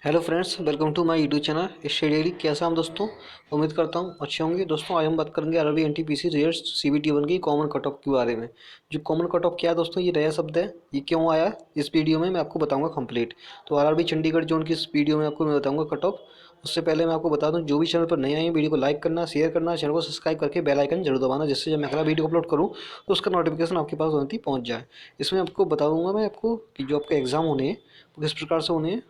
Hello friends, welcome to my YouTube channel study. कैसा हम दोस्तों? उम्मीद करता हूँ अच्छे होंगे। दोस्तों आज हम बात करेंगे RRB NTPC result CBT one की कॉमन कट ऑफ के बारे में। जो कॉमन कट ऑफ क्या है दोस्तों, ये नया शब्द है, ये क्यों आया इस वीडियो में मैं आपको बताऊंगा कंप्लीट। तो आरआरबी चंडीगढ़ जोन की इस वीडियो में आपको मैं बताऊंगा कट ऑफ। उससे पहले मैं आपको बता दूं, जो भी चैनल पर नए आए हैं वीडियो को लाइक करना, शेयर करना, चैनल को सब्सक्राइब करके बेल आइकन जरूर दबाना, जिससे जब मैं अगला वीडियो अपलोड करूँ तो उसका नोटिफिकेशन आपके पास तुरंत ही पहुँच जाए। इसमें आपको बताऊँगा मैं आपको कि जो आपके एग्ज़ाम होने हैं वो किस प्रकार से होने हैं,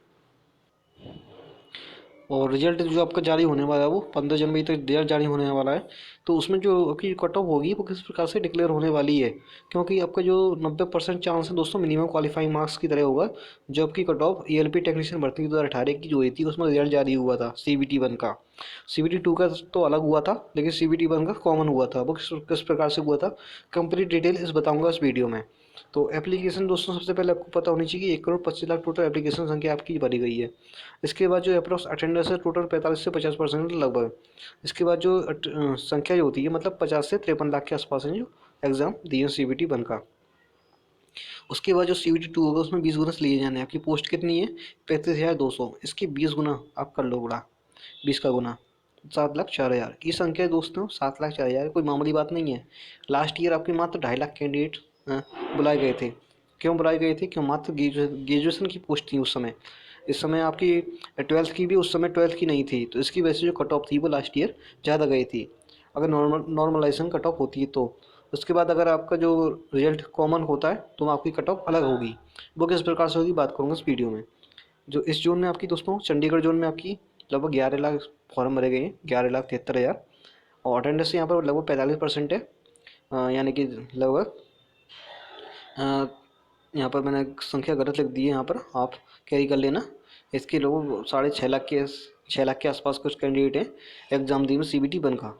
और रिजल्ट जो आपका जारी होने वाला है वो 15 जनवरी तक रिजल्ट जारी होने वाला है। तो उसमें जो आपकी कट ऑफ होगी वो किस प्रकार से डिक्लेयर होने वाली है, क्योंकि आपका जो 90% चांस है दोस्तों मिनिमम क्वालिफाइंग मार्क्स की तरह होगा। जो आपकी कट ऑफ ईएलपी टेक्नीशियन भर्ती 2018 की जो हुई थी उसमें रिजल्ट जारी हुआ था सीबीटी वन का। सीबीटी टू का तो अलग हुआ था, लेकिन सीबीटी वन का कॉमन हुआ था। वो किस प्रकार से हुआ था, कंप्लीट डिटेल इस बताऊंगा इस वीडियो में। तो एप्लीकेशन दोस्तों सबसे पहले आपको पता होनी चाहिए कि 1,25,00,000 टोटल एप्लीकेशन संख्या आपकी भरी गई है। इसके बाद जो अप्रोक्स अटेंडेंस है टोटल 45 से 50% लगभग। इसके बाद जो संख्या जो होती है मतलब 50 से 53 लाख के आसपास है जो एग्ज़ाम दिए सीबीटी वन का। उसके बाद जो सीबीटी टू होगा उसमें 20 गुना से लिए जाने हैं। आपकी पोस्ट कितनी है? 35,200। इसके 20 गुना आप कर लो बड़ा, 20 का गुना 7,04,000 की संख्या है दोस्तों। 7,04,000 कोई मामूली बात नहीं है। लास्ट ईयर आपके मात्र 2.5 लाख कैंडिडेट बुलाए गए थे। क्यों बुलाए गए थे? क्यों? मात्र ग्रेजुएशन की पोस्ट थी उस समय। इस समय आपकी 12th की भी उस समय 12th की नहीं थी, तो इसकी वजह से जो कट ऑफ थी वो लास्ट ईयर ज़्यादा गई थी। अगर नॉर्मलाइजेशन कट ऑफ होती है तो उसके बाद अगर आपका जो रिजल्ट कॉमन होता है तो आपकी कट ऑफ अलग होगी। वो किस प्रकार से होगी बात करूँगा इस वीडियो में। जो इस जोन में आपकी दोस्तों चंडीगढ़ जोन में आपकी लगभग 11 लाख फॉर्म भरे गए हैं, 11,73,000। और अटेंडेंस यहाँ पर लगभग 45% है। यानी कि लगभग यहाँ पर मैंने संख्या गलत लिख दी है, यहाँ पर आप कैरी कर लेना। इसके लोग 6.5 लाख के आसपास कुछ कैंडिडेट हैं एग्ज़ाम दिए में सीबीटी वन का।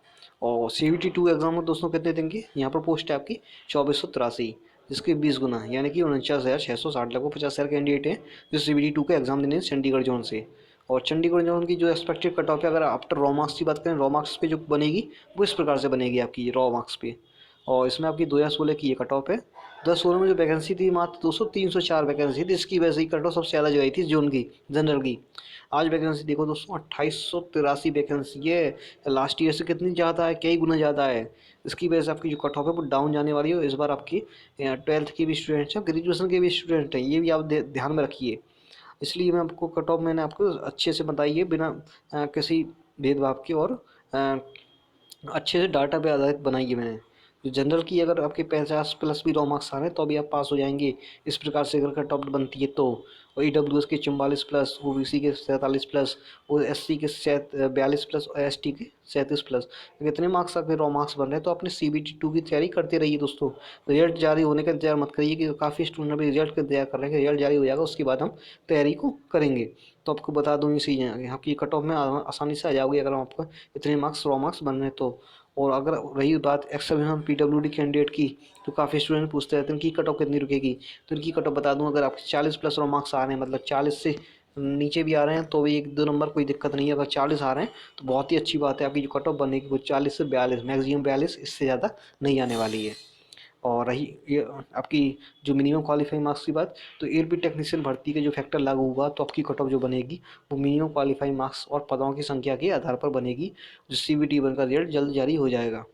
और सीबीटी टू एग्ज़ाम में दोस्तों कितने देंगे? यहाँ पर पोस्ट है आपकी 2483, जिसके 20 गुना यानी कि 49,660, लगभग 50,000 कैंडिडेट हैं जो सीबीटी टू का एग्ज़ाम देने चंडीगढ़ जोन से। और चंडीगढ़ जोन की जो एक्सपेक्टेड कट ऑफ है, अगर आफ्टर रॉ मार्क्स की बात करें, रॉ मार्क्स पे जो बनेगी वो इस प्रकार से बनेगी आपकी रॉ मार्क्स पे। और इसमें आपकी 2016 की ये कट ऑफ है। 2016 में जो वैकेंसी थी मात्र 304 वैकेंसी थी, इसकी वजह से ही कट ऑफ सबसे ज़्यादा जो आई थी जोन की, जनरल की। आज वैकेंसी देखो दोस्तों, 2883 वैकेंसी है। लास्ट ईयर से कितनी ज़्यादा है, कई गुना ज़्यादा है। इसकी वजह से आपकी जो कट ऑफ है वो डाउन जाने वाली है। इस बार आपकी 12th की भी स्टूडेंट्स हैं, ग्रेजुएशन के भी स्टूडेंट हैं, ये भी आप ध्यान में रखिए। इसलिए मैं आपको कट ऑफ मैंने आपको अच्छे से बताई है, बिना किसी भेदभाव के, और अच्छे से डाटा पे आधारित बनाई है मैंने। जो जनरल की अगर आपके 50+ भी रॉ मार्क्स आ रहे हैं तो अभी आप पास हो जाएंगे। इस प्रकार से अगर कट ऑफ बनती है तो। और ईडब्ल्यूएस के 44+, ओबीसी के 47+, और एससी के 42+, और एसटी के 37+। अगर इतने मार्क्स आपके रॉ मार्क्स बन रहे हैं तो अपने सीबीटी टू की तैयारी करते रहिए दोस्तों। रिजल्ट जारी होने का इंतजार मत करिए, कि काफ़ी स्टूडेंट अभी रिजल्ट का इंतजार कर रहे हैं कि रिजल्ट जारी हो जाएगा उसके बाद हम तैयारी को करेंगे। तो आपको बता दूँ इसी आपकी कट ऑफ में आसानी से आ जाओगे अगर आपका इतने मार्क्स रॉ मार्क्स बन रहे हैं तो। और अगर रही बात एक्स पीडब्ल्यूडी कैंडिडेट की, तो काफ़ी स्टूडेंट पूछते रहते हैं इनकी कट ऑफ कितनी रुकेगी। तो इनकी कट ऑफ बता दूं, अगर आपके 40+ रॉ मार्क्स आ रहे हैं, मतलब 40 से नीचे भी आ रहे हैं तो भी 1-2 नंबर कोई दिक्कत नहीं है। अगर 40 आ रहे हैं तो बहुत ही अच्छी बात है, आपकी जो कट ऑफ बनेगी वो 40 से 42, मैक्सिमम 42, इससे ज़्यादा नहीं आने वाली है। और रही ये आपकी जो मिनिमम क्वालिफाइंग मार्क्स की बात, तो एएलपी टेक्नीशियन भर्ती के जो फैक्टर लागू हुआ तो आपकी कट ऑफ जो बनेगी वो मिनिमम क्वालिफाइंग मार्क्स और पदों की संख्या के आधार पर बनेगी। जो सीबीटी वन का रिजल्ट जल्द जारी हो जाएगा।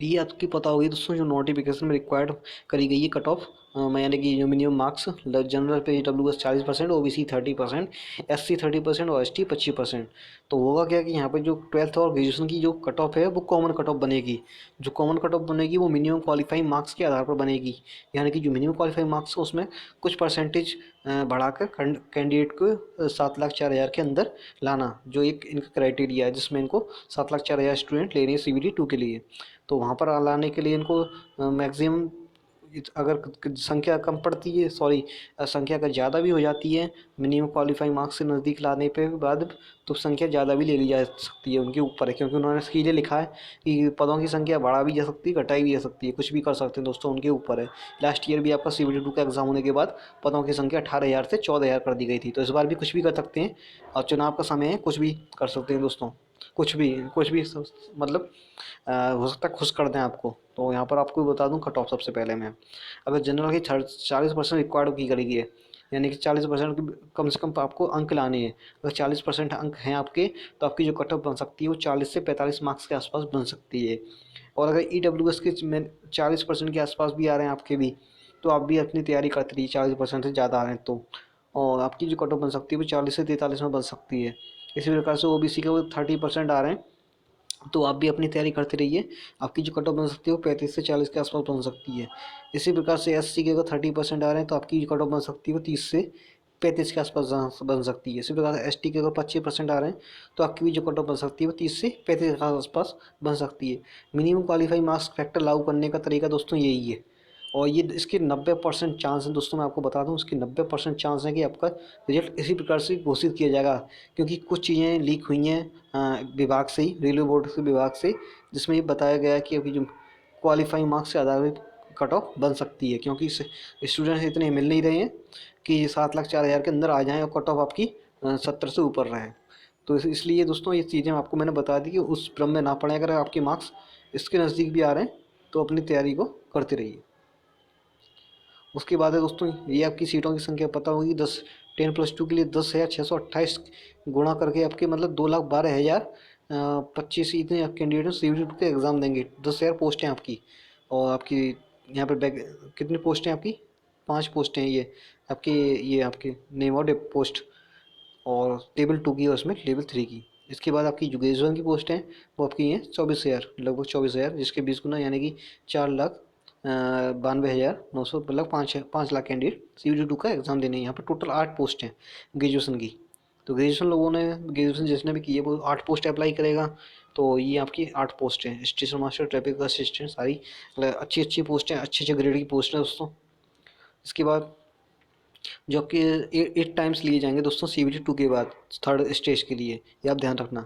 ये आपकी पता होगी दोस्तों, जो नोटिफिकेशन में रिक्वायर्ड करी गई है कट ऑफ, यानी कि जो मिनिमम मार्क्स जनरल पे डब्ल्यूएस 40%, ओबीसी 30%, एससी 30% और एसटी 25%। तो होगा क्या कि यहाँ पे जो 12th और ग्रेजुएशन की जो कट ऑफ है वो कॉमन कट ऑफ बनेगी। जो कॉमन कट ऑफ बनेगी वो मिनिमम क्वालिफाइंग मार्क्स के आधार पर बनेगी। यानी कि जो मिनिमम क्वालिफाइंग मार्क्स है उसमें कुछ परसेंटेज बढ़ाकर कैंडिडेट को 7,04,000 के अंदर लाना, जो एक इनका क्राइटेरिया है जिसमें इनको 7,04,000 स्टूडेंट लेने हैं सीबीटी टू के लिए। तो वहाँ पर लाने के लिए इनको मैक्सिमम, अगर संख्या कम पड़ती है, सॉरी, संख्या अगर ज़्यादा भी हो जाती है मिनिमम क्वालिफाइंग मार्क्स से नज़दीक लाने पे बाद, तो संख्या ज़्यादा भी ले ली जा सकती है, उनके ऊपर है। क्योंकि उन्होंने इसके लिए लिखा है कि पदों की संख्या बढ़ा भी जा सकती है, घटाई भी जा सकती है, कुछ भी कर सकते हैं दोस्तों, उनके ऊपर है। लास्ट ईयर भी आपका सीबीटी टू का एग्ज़ाम होने के बाद पदों की संख्या 18,000 से 14,000 कर दी गई थी। तो इस बार भी कुछ भी कर सकते हैं, और चुनाव का समय है, कुछ भी कर सकते हैं दोस्तों। कुछ भी मतलब हो सकता है खुश कर दें आपको। तो यहाँ पर आपको बता दूं कट ऑफ सबसे पहले मैं, अगर जनरल की 40% रिक्वायर्ड की करेगी है, यानी कि 40% कम से कम आपको अंक लाने हैं। अगर 40% अंक हैं आपके, तो आपकी जो कट ऑफ बन सकती है वो 40 से 45 मार्क्स के आसपास बन सकती है। और अगर EWS के में 40% के आसपास भी आ रहे हैं आपके भी, तो आप भी अपनी तैयारी करते रहिए। 40% से ज़्यादा आ रहे हैं तो, और आपकी जो कट ऑफ बन सकती है वो 40 से 43 में बन सकती है। इसी प्रकार से OBC के वो 30% आ रहे हैं, तो आप भी अपनी तैयारी करते रहिए। आपकी जो कट ऑफ बन सकती है वो 35 से 40 के आसपास बन सकती है। इसी प्रकार से SC के अगर 30% आ रहे हैं, तो आपकी जो कट ऑफ बन सकती है वो 30 से 35 के आसपास बन सकती है। इसी प्रकार से ST के अगर 25% आ रहे हैं, तो आपकी भी जो कट ऑफ बन सकती है वो 30 से 35 के आसपास बन सकती है। मिनिमम क्वालिफाइंग मार्क्स फैक्टर लागू करने का तरीका दोस्तों यही है। और ये इसके 90% चांस है दोस्तों, मैं आपको बता दूं, इसके 90% चांस है कि आपका रिजल्ट इसी प्रकार से घोषित किया जाएगा। क्योंकि कुछ चीज़ें लीक हुई हैं विभाग से ही, रेलवे बोर्ड के विभाग से, जिसमें ये बताया गया है कि अभी जो क्वालिफाइंग मार्क्स से आधारित कट ऑफ बन सकती है। क्योंकि स्टूडेंट्स इतने मिल नहीं रहे हैं कि 7,04,000 के अंदर आ जाएँ और कट ऑफ आपकी 70 से ऊपर रहे। तो इसलिए दोस्तों ये चीज़ें आपको मैंने बता दी कि उस भ्रम में ना पड़े। अगर आपके मार्क्स इसके नज़दीक भी आ रहे हैं, तो अपनी तैयारी को करते रहिए। उसके बाद है दोस्तों, ये आपकी सीटों की संख्या पता होगी। 10+2 के लिए 10,628 गुणा करके आपके मतलब 2,12,000 25 इतने कैंडिडेट CBT के एग्ज़ाम देंगे। 10,000 पोस्ट हैं आपकी। और आपकी यहाँ पर बैग कितनी पोस्ट हैं आपकी? 5 पोस्ट हैं ये आपकी, ये आपके नेम और पोस्ट, और लेवल 2 की और उसमें लेवल 3 की। इसके बाद आपकी जो ग्रेजुएशन की पोस्ट हैं वो आपकी हैं 24,000, लगभग 24,000, जिसके 20 गुना यानी कि 4,92,900, मतलब 5 लाख कैंडिडेट CBT2 का एग्ज़ाम देने हैं। यहाँ पर टोटल 8 पोस्ट हैं ग्रेजुएशन की। तो ग्रेजुएशन लोगों ने, ग्रेजुएशन जिसने भी की है वो 8 पोस्ट अप्लाई करेगा। तो ये आपकी 8 पोस्ट हैं। स्टेशन मास्टर, ट्रैफिक असिस्टेंट, सारी मतलब अच्छी अच्छी पोस्ट हैं, अच्छे अच्छे ग्रेड की पोस्ट हैं दोस्तों। इसके बाद जो आपके 8 टाइम्स लिए जाएंगे दोस्तों CBT2 के बाद थर्ड स्टेज के लिए, ये आप ध्यान रखना।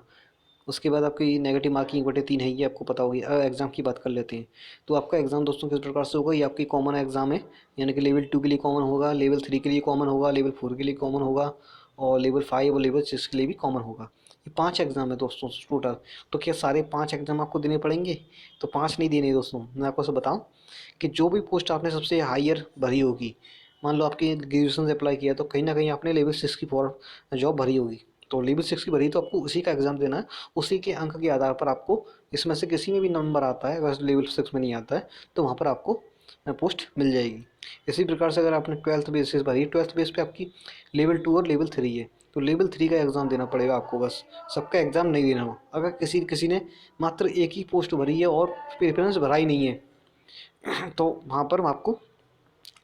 उसके बाद आपकी नेगेटिव मार्किंग 1/3 है, ये आपको पता होगी। अब एग्ज़ाम की बात कर लेते हैं। तो आपका एग्ज़ाम दोस्तों किस प्रकार से होगा? ये आपकी कॉमन एग्ज़ाम है, यानी कि लेवल 2 के लिए कॉमन होगा, लेवल 3 के लिए कॉमन होगा, लेवल 4 के लिए कॉमन होगा, और लेवल 5 और लेवल 6 के लिए भी कॉमन होगा। ये 5 एग्ज़ाम है दोस्तों टोटल। तो क्या सारे 5 एग्ज़ाम आपको देने पड़ेंगे? तो 5 नहीं देने दोस्तों। मैं आपको से बताऊँ कि जो भी पोस्ट आपने सबसे हायर भरी होगी, मान लो आपकी ग्रेजुएशन से अप्लाई किया, तो कहीं ना कहीं आपने लेवल 6 की फॉर जॉब भरी होगी। तो लेवल 6 की भरी, तो आपको उसी का एग्ज़ाम देना है। उसी के अंक के आधार पर आपको इसमें से किसी में भी नंबर आता है, अगर लेवल 6 में नहीं आता है तो वहाँ पर आपको पोस्ट मिल जाएगी। इसी प्रकार से अगर आपने 12th बेसिस भरी, 12th बेस पे आपकी लेवल 2 और लेवल 3 है, तो लेवल 3 का एग्ज़ाम देना पड़ेगा आपको। बस सबका एग्ज़ाम नहीं देना हो। अगर किसी किसी ने मात्र एक ही पोस्ट भरी है और प्रेफरेंस भरा ही नहीं है, तो वहाँ पर आपको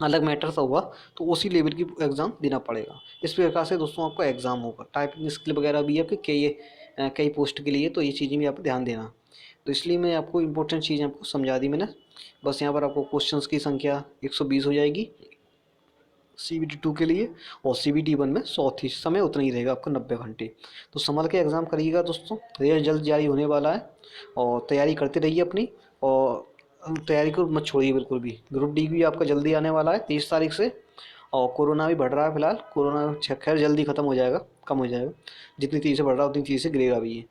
अलग मैटर सा होगा, तो उसी लेवल की एग्ज़ाम देना पड़ेगा। इस प्रकार से दोस्तों आपका एग्ज़ाम होगा। टाइपिंग स्किल वगैरह भी है आपके कई पोस्ट के लिए, तो ये चीज़ें भी आपको ध्यान देना। तो इसलिए मैं आपको इंपॉर्टेंट चीज़ें आपको समझा दी मैंने। बस यहाँ पर आपको क्वेश्चंस की संख्या 120 हो जाएगी CBT2 के लिए, और CBT1 में 100 थी। समय उतना ही रहेगा आपका, 90 घंटे। तो संभल के एग्ज़ाम करिएगा दोस्तों, रिजल्ट जल्द जारी होने वाला है। और तैयारी करते रहिए अपनी, और तैयारी को मत छोड़िए बिल्कुल भी। ग्रुप डी भी आपका जल्दी आने वाला है 23 तारीख से। और कोरोना भी बढ़ रहा है फिलहाल। कोरोना खैर जल्दी ख़त्म हो जाएगा, कम हो जाएगा। जितनी तेज़ी से बढ़ रहा है उतनी तेज़ी से गिरेगा भी ये।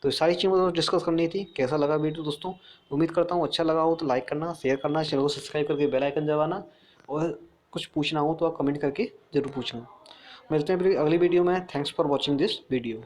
तो सारी चीज़ें मुझे डिस्कस करनी थी। कैसा लगा वीडियो दोस्तों? उम्मीद करता हूँ अच्छा लगा हो। तो लाइक करना, शेयर करना, चैनल को सब्सक्राइब करके बेल आइकन दबाना, और कुछ पूछना हो तो आप कमेंट करके ज़रूर पूछना। मिलते हैं फिर अगली वीडियो में। Thanks for watching this video.